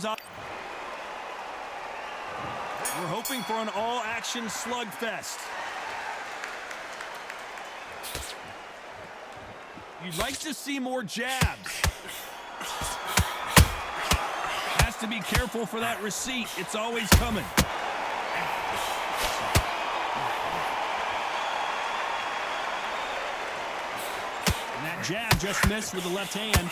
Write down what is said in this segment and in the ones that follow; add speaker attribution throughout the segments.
Speaker 1: We're hoping for an all-action slugfest. You'd like to see more jabs. Has to be careful for that receipt. It's always coming. And that jab just missed with the left hand.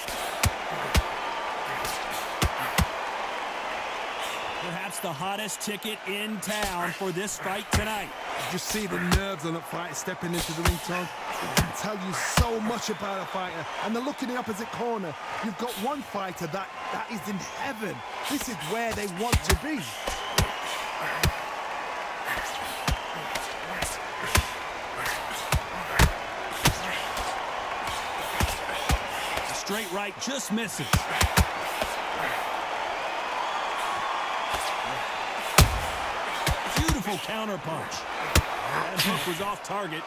Speaker 1: Perhaps the hottest ticket in town for this fight tonight.
Speaker 2: You see the nerves on that fighter stepping into the ring, Tom. It can tell you so much about a fighter. And the look in the opposite corner. You've got one fighter that is in heaven. This is where they want to be.
Speaker 1: The straight right just misses. Beautiful counter punch. That hook was off target.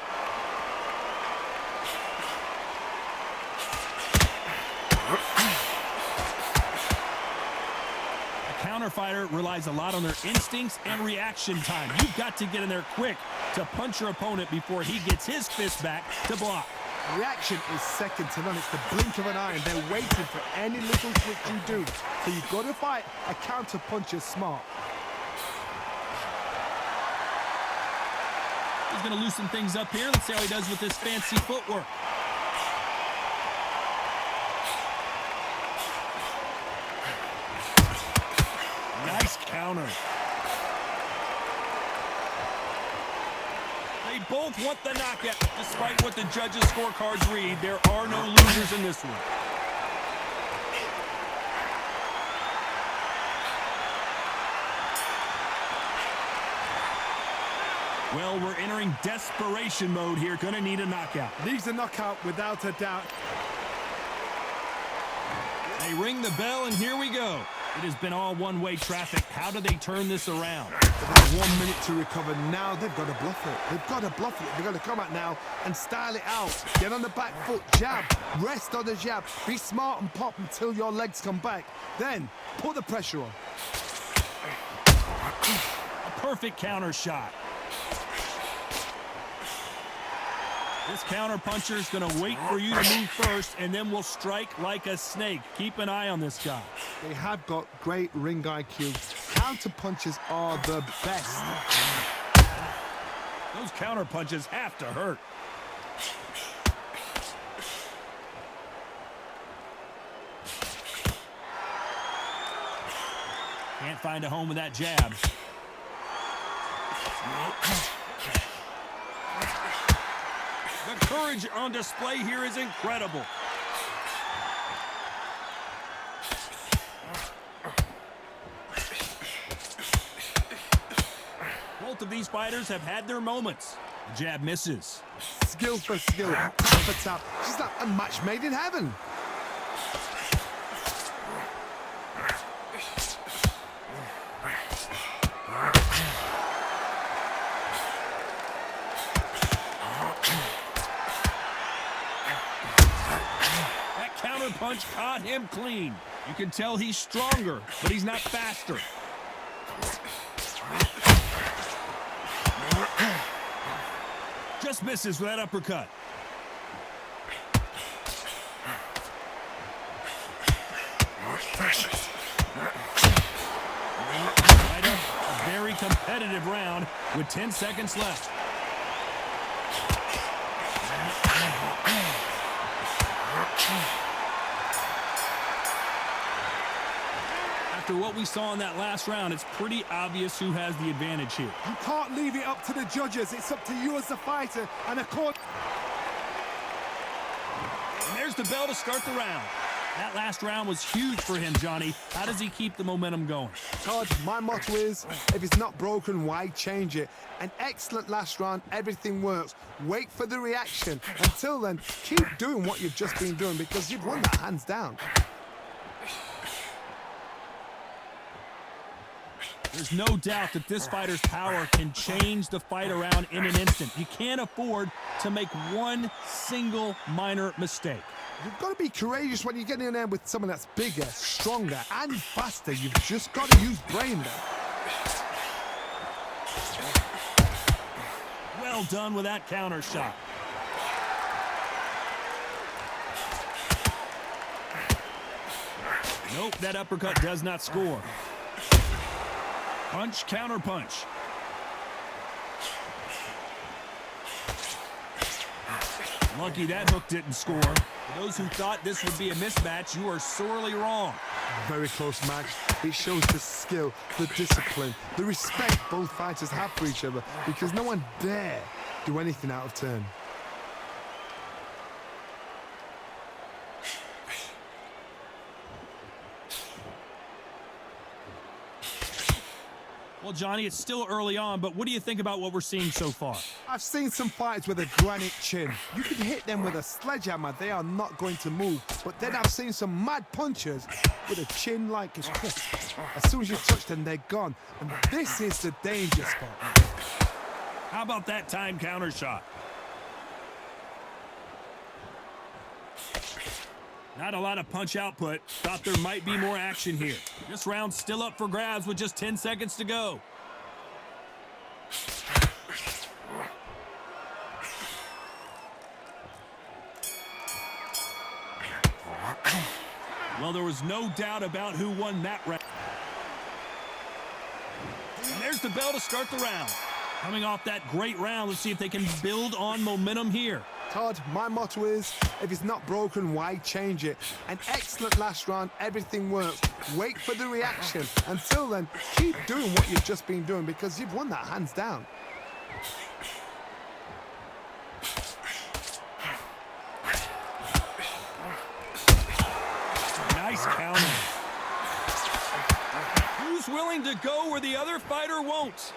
Speaker 1: A counter fighter relies a lot on their instincts and reaction time. You've got to get in there quick to punch your opponent before he gets his fist back to block.
Speaker 2: Reaction is second to none. It's the blink of an eye, and they're waiting for any little switch you do. So you've got to fight a counter puncher smart.
Speaker 1: He's going to loosen things up here. Let's see how he does with this fancy footwork. Nice counter. They both want the knockout. Despite what the judges' scorecards read, there are no losers in this one. Well, we're entering desperation mode here. Gonna need a knockout.
Speaker 2: Needs a knockout without a doubt.
Speaker 1: They ring the bell, and here we go. It has been all one-way traffic. How do they turn this around?
Speaker 2: About 1 minute to recover. Now they've got to bluff it. They've got to bluff it. They've got to come out now and style it out. Get on the back foot, jab, rest on the jab. Be smart and pop until your legs come back. Then put the pressure on.
Speaker 1: A perfect counter shot. This counter puncher is going to wait for you to move first, and then will strike like a snake. Keep an eye on this guy.
Speaker 2: They have got great ring IQ. Counter punches are the best.
Speaker 1: Those counter punches have to hurt. Can't find a home with that jab. The courage on display here is incredible. Both of these fighters have had their moments. The jab misses.
Speaker 2: Skill for skill, tap for tap. She's like a match made in heaven.
Speaker 1: Punch caught him clean. You can tell he's stronger, but he's not faster. Just misses with that uppercut. Right up, a very competitive round with 10 seconds left. After what we saw in that last round, it's pretty obvious who has the advantage here.
Speaker 2: You can't leave it up to the judges. It's up to you as the fighter and a court.
Speaker 1: And there's the bell to start the round. That last round was huge for him, Johnny. How does he keep the momentum going?
Speaker 2: Todd, my motto is, if it's not broken, why change it? An excellent last round, everything works. Wait for the reaction. Until then, keep doing what you've just been doing because you've won that hands down.
Speaker 1: There's no doubt that this fighter's power can change the fight around in an instant. You can't afford to make one single minor mistake.
Speaker 2: You've got to be courageous when you get in there with someone that's bigger, stronger, and faster. You've just got to use brain there.
Speaker 1: Well done with that counter shot. Nope, that uppercut does not score. Punch, counter punch. Lucky that hook didn't score. For those who thought this would be a mismatch, you are sorely wrong.
Speaker 2: Very close match. It shows the skill, the discipline, the respect both fighters have for each other, because no one dare do anything out of turn.
Speaker 1: Well, Johnny, it's still early on, but what do you think about what we're seeing so far?
Speaker 2: I've seen some fighters with a granite chin. You can hit them with a sledgehammer, they are not going to move. But then I've seen some mad punchers with a chin like a crisp. As soon as you touch them, they're gone. And this is the danger spot.
Speaker 1: How about that time counter shot? Not a lot of punch output. Thought there might be more action here. This round's still up for grabs with just 10 seconds to go. Well, there was no doubt about who won that round. And there's the bell to start the round. Coming off that great round, let's see if they can build on momentum here.
Speaker 2: Todd, my motto is, if it's not broken, why change it? An excellent last round, everything works. Wait for the reaction. Until then, keep doing what you've just been doing, because you've won that hands down.
Speaker 1: Nice counter. Who's willing to go where the other fighter won't?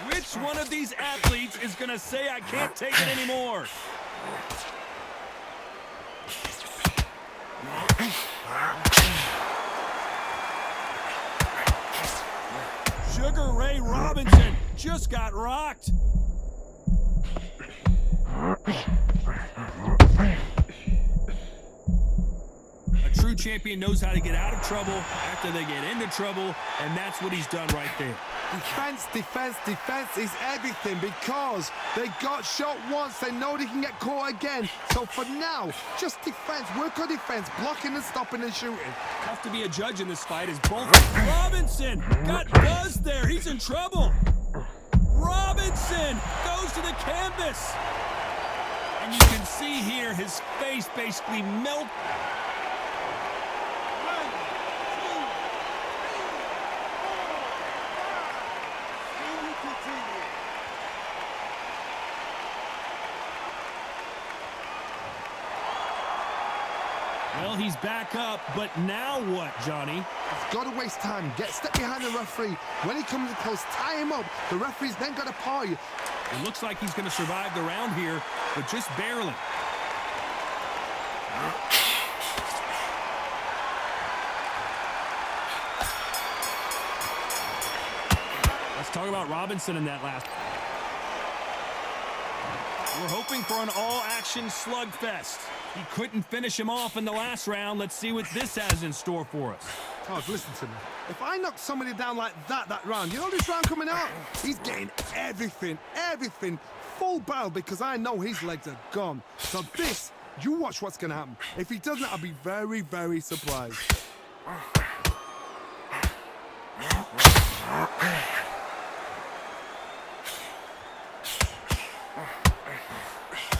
Speaker 1: Which one of these athletes is going to say, I can't take it anymore? Sugar Ray Robinson just got rocked. A true champion knows how to get out of trouble after they get into trouble, and that's what he's done right there.
Speaker 2: Defense, defense, defense is everything, because they got shot once. They know they can get caught again. So for now, just defense. Work on defense, blocking and stopping and shooting.
Speaker 1: Tough to be a judge in this fight as both. Robinson got buzzed there. He's in trouble. Robinson goes to the canvas. And you can see here his face basically melt. Well, he's back up, but now what, Johnny?
Speaker 2: He's got to waste time. Step behind the referee. When he comes close, tie him up. The referee's then got to paw you.
Speaker 1: It looks like he's going to survive the round here, but just barely. Let's talk about Robinson in that last. We're hoping for an all-action slugfest. He couldn't finish him off in the last round. Let's see what this has in store for us.
Speaker 2: Todd, listen to me. If I knock somebody down like that round, you know this round coming out? He's getting everything, full barrel, because I know his legs are gone. So this, you watch what's going to happen. If he doesn't, I'll be very, very surprised.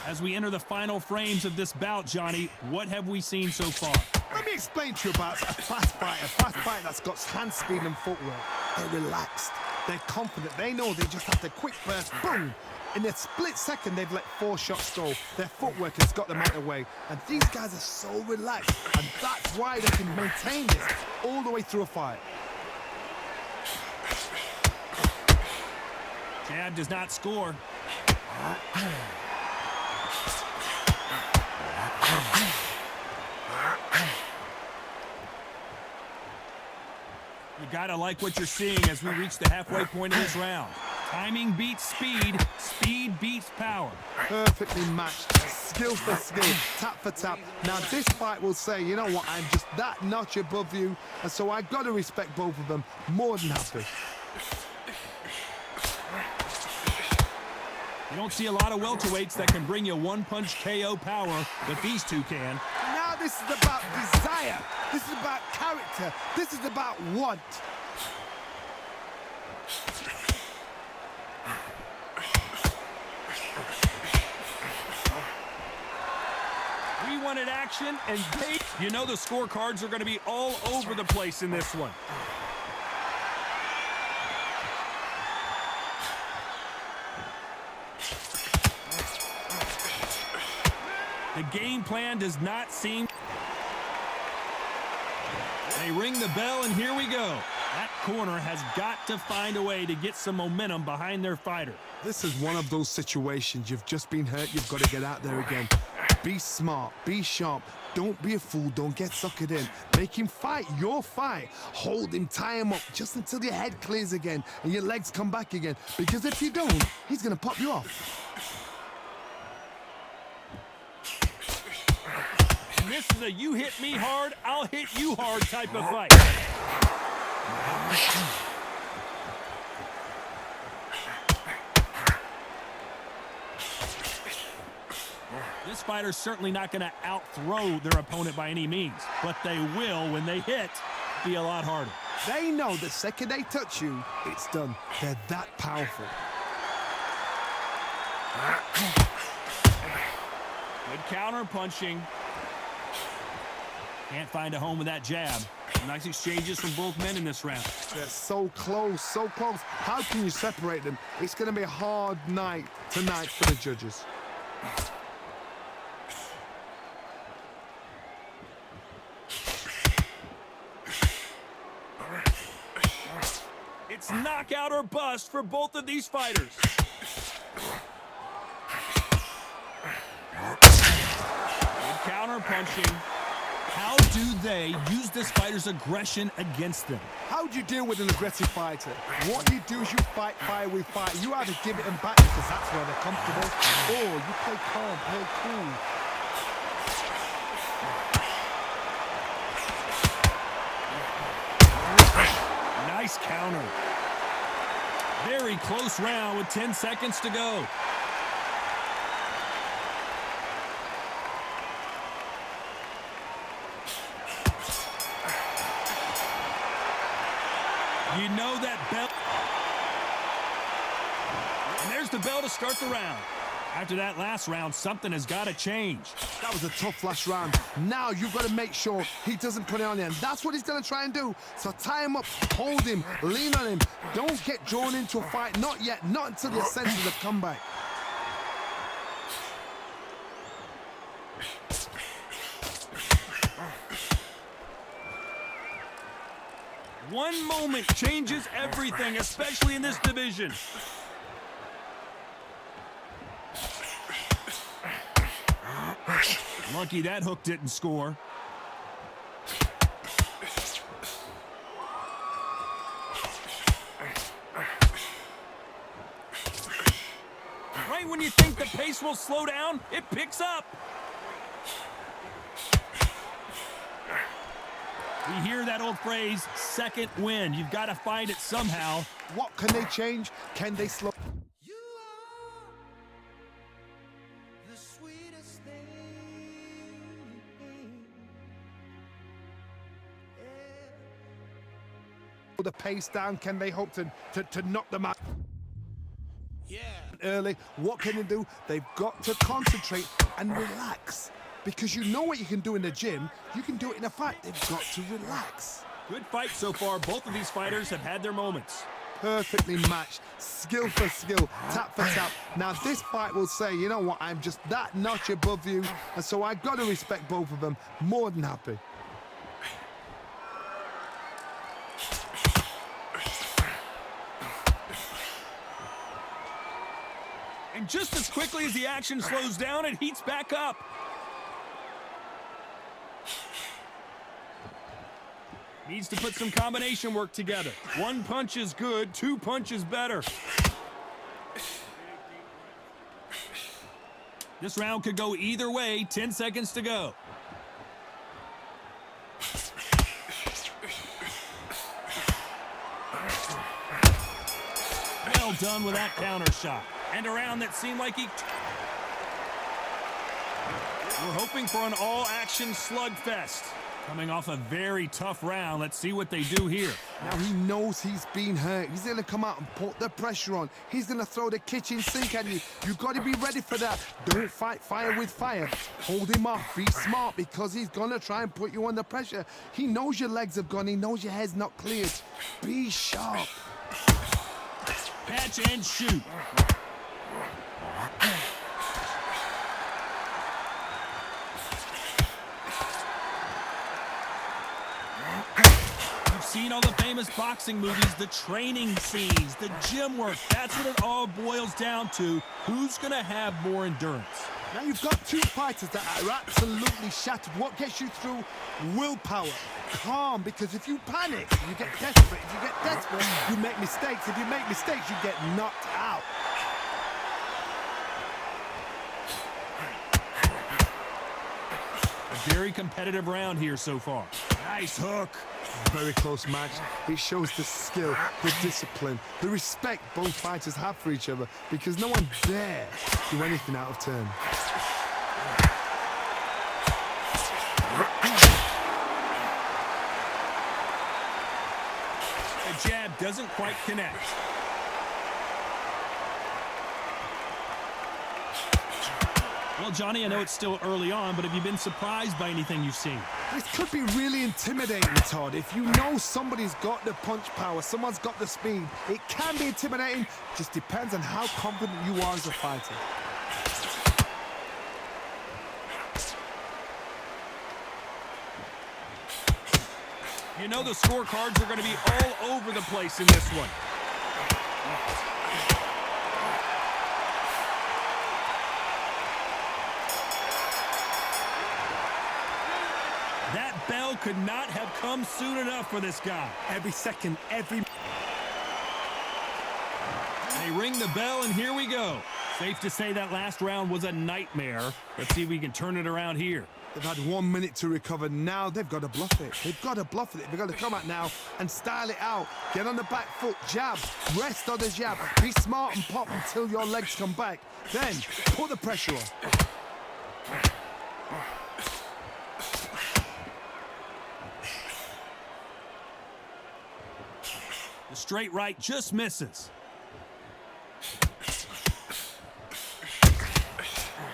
Speaker 1: As we enter the final frames of this bout, Johnny, what have we seen so far?
Speaker 2: Let me explain to you about a fast fighter that's got hand speed and footwork. They're relaxed, they're confident, they know they just have to quick burst, boom! In a split second, they've let 4 shots go. Their footwork has got them out of the way. And these guys are so relaxed, and that's why they can maintain this all the way through a fight.
Speaker 1: Jab does not score. You gotta like what you're seeing as we reach the halfway point of this round. Timing beats speed. Speed beats power.
Speaker 2: Perfectly matched, skill for skill, tap for tap. Now this fight will say, you know what, I'm just that notch above you, and so I got to respect both of them. More than happy.
Speaker 1: You don't see a lot of welterweights that can bring you one-punch KO power, but these two can.
Speaker 2: Now this is about desire. This is about character. This is about want.
Speaker 1: We wanted action, and you know the scorecards are going to be all over the place in this one. The game plan does not seem... They ring the bell, and here we go. That corner has got to find a way to get some momentum behind their fighter.
Speaker 2: This is one of those situations. You've just been hurt. You've got to get out there again. Be smart. Be sharp. Don't be a fool. Don't get suckered in. Make him fight your fight. Hold him. Tie him up just until your head clears again and your legs come back again. Because if you don't, he's going to pop you off.
Speaker 1: And this is a you hit me hard, I'll hit you hard type of fight. This fighter's certainly not going to out-throw their opponent by any means, but they will, when they hit, be a lot harder.
Speaker 2: They know the second they touch you, it's done. They're that powerful.
Speaker 1: Good counter punching. Can't find a home with that jab. Nice exchanges from both men in this round.
Speaker 2: They're so close, so close. How can you separate them? It's going to be a hard night tonight for the judges.
Speaker 1: It's knockout or bust for both of these fighters. Good counter punching. How do they use this fighter's aggression against them?
Speaker 2: How do you deal with an aggressive fighter? What you do is you fight fire with fight. You either give it them back because that's where they're comfortable, or you play calm, play cool.
Speaker 1: Nice counter. Very close round with 10 seconds to go. You know that bell. And there's the bell to start the round. After that last round, something has got to change.
Speaker 2: That was a tough last round. Now you've got to make sure he doesn't put it on you, and that's what he's going to try and do. So tie him up, hold him, lean on him. Don't get drawn into a fight. Not yet. Not until you're senses of comeback.
Speaker 1: One moment changes everything, especially in this division. Lucky that hook didn't score. Right when you think the pace will slow down, it picks up. We hear that old phrase, second wind. You've got to find it somehow.
Speaker 2: What can they change? Can they slow?
Speaker 3: You are the sweetest thing.
Speaker 2: The pace down? Can they hope to knock them out?
Speaker 3: Yeah.
Speaker 2: Early. What can they do? They've got to concentrate and relax. Because you know what you can do in the gym, you can do it in a fight. They've got to relax.
Speaker 1: Good fight so far. Both of these fighters have had their moments.
Speaker 2: Perfectly matched, skill for skill, tap for tap. Now this fight will say, you know what, I'm just that notch above you, and so I got to respect both of them. More than happy.
Speaker 1: And just as quickly as the action slows down, it heats back up. Needs to put some combination work together. One punch is good, two punches better. This round could go either way. 10 seconds to go. Well done with that counter shot. And a round that seemed like he... We're hoping for an all-action slugfest. Coming off a very tough round. Let's see what they do here.
Speaker 2: Now he knows he's been hurt. He's going to come out and put the pressure on. He's going to throw the kitchen sink at you. You've got to be ready for that. Don't fight fire with fire. Hold him off. Be smart because he's going to try and put you under pressure. He knows your legs have gone. He knows your head's not cleared. Be sharp.
Speaker 1: Catch and shoot. Seen all the famous boxing movies, the training scenes, the gym work. That's what it all boils down to. Who's going to have more endurance?
Speaker 2: Now you've got two fighters that are absolutely shattered. What gets you through? Willpower. Calm, because if you panic, you get desperate. If you get desperate, you make mistakes. If you make mistakes, you get knocked out.
Speaker 1: A very competitive round here so far. Nice hook.
Speaker 2: Very close match. It shows the skill, the discipline, the respect both fighters have for each other because no one dare do anything out of turn.
Speaker 1: The jab doesn't quite connect. Well, Johnny, I know it's still early on, but have you been surprised by anything you've seen?
Speaker 2: This could be really intimidating, Todd. If you know somebody's got the punch power, someone's got the speed, it can be intimidating. Just depends on how confident you are as a fighter.
Speaker 1: You know the scorecards are going to be all over the place in this one. That bell could not have come soon enough for this guy.
Speaker 2: Every second, every...
Speaker 1: They ring the bell, and here we go. Safe to say that last round was a nightmare. Let's see if we can turn it around here.
Speaker 2: They've had 1 minute to recover. Now they've got to bluff it. They've got to bluff it. They've got to come out now and style it out. Get on the back foot, jab, rest on the jab. Be smart and pop until your legs come back. Then put the pressure on.
Speaker 1: The straight right just misses.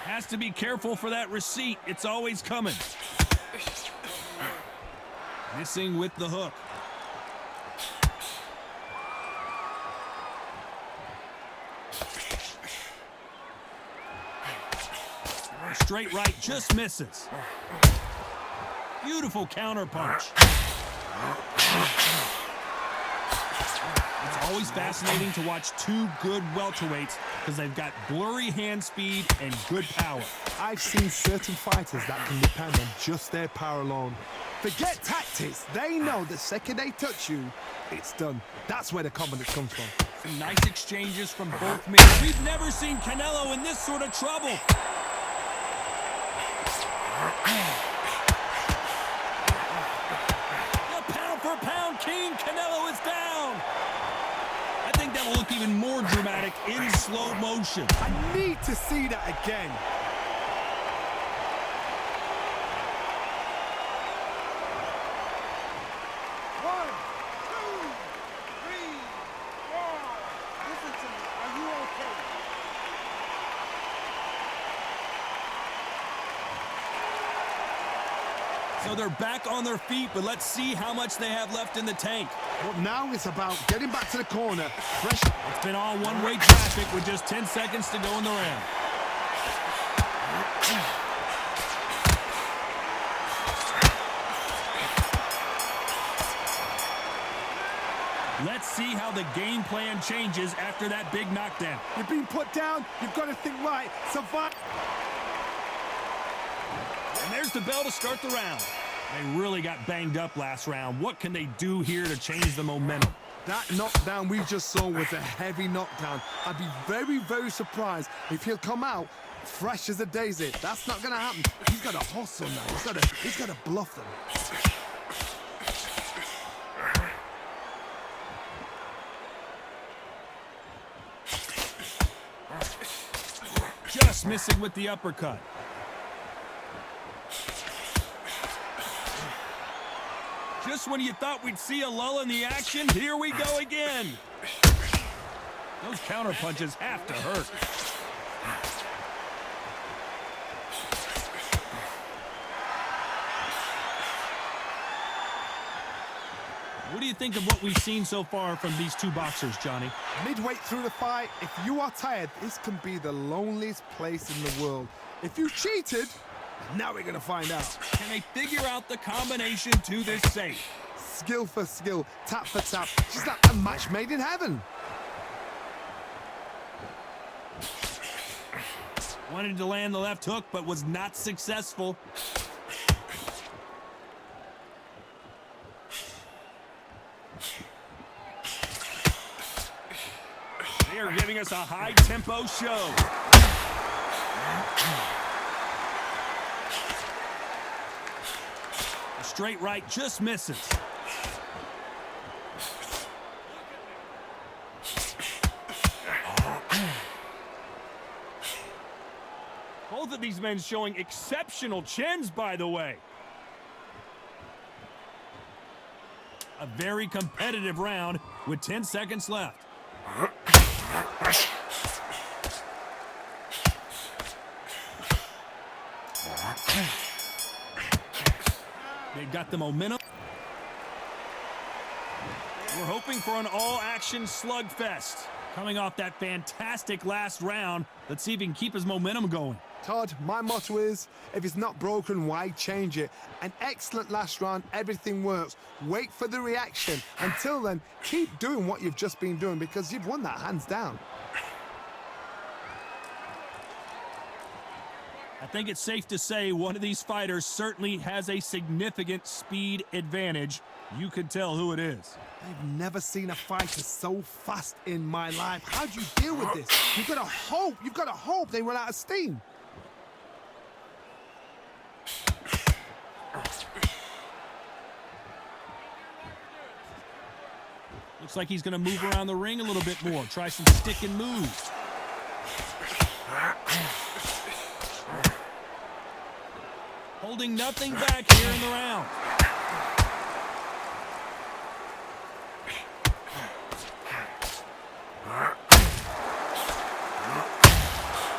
Speaker 1: Has to be careful for that receipt. It's always coming. Missing with the hook. Straight right just misses. Beautiful counter punch. It's always fascinating to watch two good welterweights because they've got blurry hand speed and good power.
Speaker 2: I've seen certain fighters that can depend on just their power alone. Forget tactics. They know the second they touch you, it's done. That's where the confidence comes from.
Speaker 1: Some nice exchanges from both men. We've never seen Canelo in this sort of trouble. The pound-for-pound king, Canelo is down. I think that will look even more dramatic in slow motion.
Speaker 2: I need to see that again. One, two, three, four. Listen to me. Are you okay?
Speaker 1: So they're back on their feet, but let's see how much they have left in the tank.
Speaker 2: Well, now it's about getting back to the corner. Pressure.
Speaker 1: It's been all one-way traffic with just 10 seconds to go in the round. Let's see how the game plan changes after that big knockdown.
Speaker 2: You've been put down. You've got to think right. Survive.
Speaker 1: And there's the bell to start the round. They really got banged up last round. What can they do here to change the momentum?
Speaker 2: That knockdown we just saw was a heavy knockdown. I'd be very, very surprised if he'll come out fresh as a daisy. That's not gonna happen. He's got to hustle now. He's got to bluff them.
Speaker 1: Just missing with the uppercut. Just when you thought we'd see a lull in the action, here we go again. Those counter punches have to hurt. What do you think of what we've seen so far from these two boxers, Johnny?
Speaker 2: Midway through the fight, if you are tired, this can be the loneliest place in the world. If you cheated, now we're going to find out.
Speaker 1: Can they figure out the combination to this safe?
Speaker 2: Skill for skill, tap for tap. Just like a match made in heaven.
Speaker 1: Wanted to land the left hook, but was not successful. They are giving us a high-tempo show. A straight right just misses. Both of these men showing exceptional chins, by the way. A very competitive round with 10 seconds left. They've got the momentum. We're hoping for an all-action slugfest. Coming off that fantastic last round, let's see if he can keep his momentum going.
Speaker 2: Todd, my motto is, if it's not broken, why change it? An excellent last round, everything works. Wait for the reaction. Until then, keep doing what you've just been doing because you've won that hands down.
Speaker 1: I think it's safe to say one of these fighters certainly has a significant speed advantage. You can tell who it is.
Speaker 2: I've never seen a fighter so fast in my life. How do you deal with this? You've got to hope they run out of steam.
Speaker 1: Looks like he's going to move around the ring a little bit more. Try some stick and moves. Holding nothing back here in the round.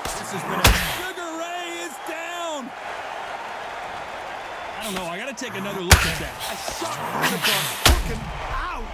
Speaker 1: This has been a Sugar Ray is down. I don't know. I got to take another look at that.
Speaker 2: A shot from the box, looking out.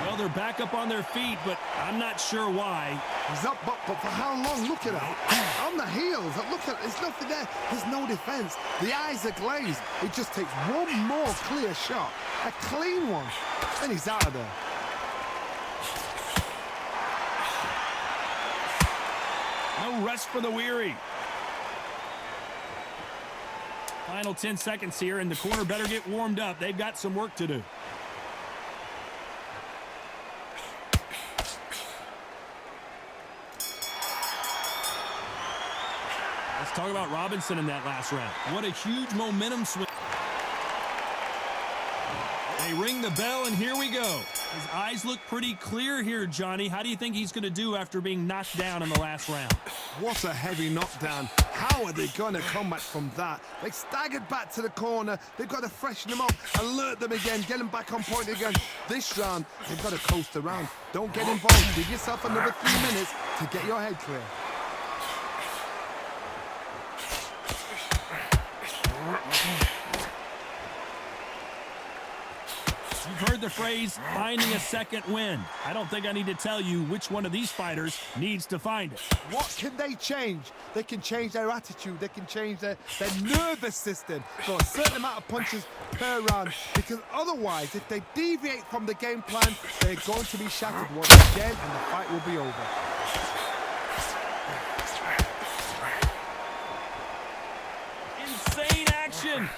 Speaker 1: Well, they're back up on their feet, but I'm not sure why.
Speaker 2: He's up, but for how long? Look at that. On the heels. Look at, there's nothing there. There's no defense. The eyes are glazed. It just takes one more clear shot. A clean one. And he's out of there.
Speaker 1: No rest for the weary. Final 10 seconds here, and the corner better get warmed up. They've got some work to do. Let's talk about Robinson in that last round. What a huge momentum swing. They ring the bell, and here we go. His eyes look pretty clear here, Johnny. How do you think he's going to do after being knocked down in the last round?
Speaker 2: What a heavy knockdown. How are they going to come back from that? They staggered back to the corner. They've got to freshen them up, alert them again, get them back on point again. This round, they've got to coast around. Don't get involved. Give yourself another 3 minutes to get your head clear.
Speaker 1: You've heard the phrase, finding a second wind. I don't think I need to tell you which one of these fighters needs to find it.
Speaker 2: What can they change? They can change their attitude. They can change their nervous system. Go a certain amount of punches per round. Because otherwise, if they deviate from the game plan, they're going to be shattered once again, and the fight will be over.
Speaker 1: submission.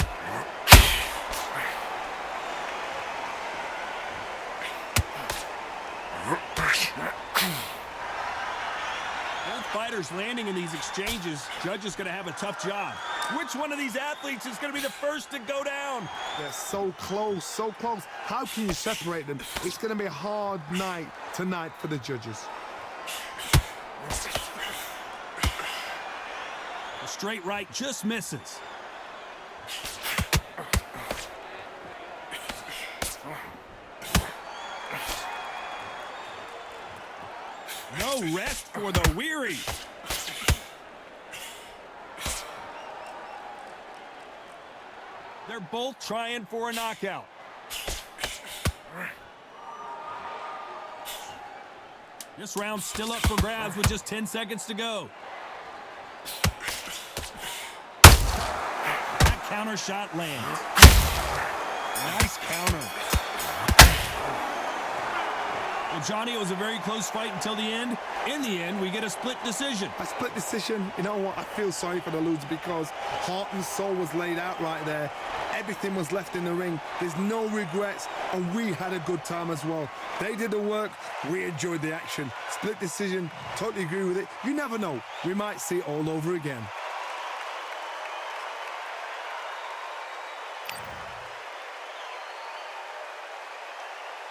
Speaker 1: Both fighters landing in these exchanges. Judge is going to have a tough job. Which one of these athletes is going to be the first to go down?
Speaker 2: They're so close, so close. How can you separate them? It's going to be a hard night tonight for the judges.
Speaker 1: A straight right just misses. No rest for the weary. They're both trying for a knockout. This round's still up for grabs with just 10 seconds to go. That counter shot lands. Nice counter. Well, Johnny, it was a very close fight until the end. In the end, we get a split decision.
Speaker 2: A split decision, you know what? I feel sorry for the loser because heart and soul was laid out right there. Everything was left in the ring. There's no regrets, and we had a good time as well. They did the work. We enjoyed the action. Split decision. Totally agree with it. You never know. We might see it all over again.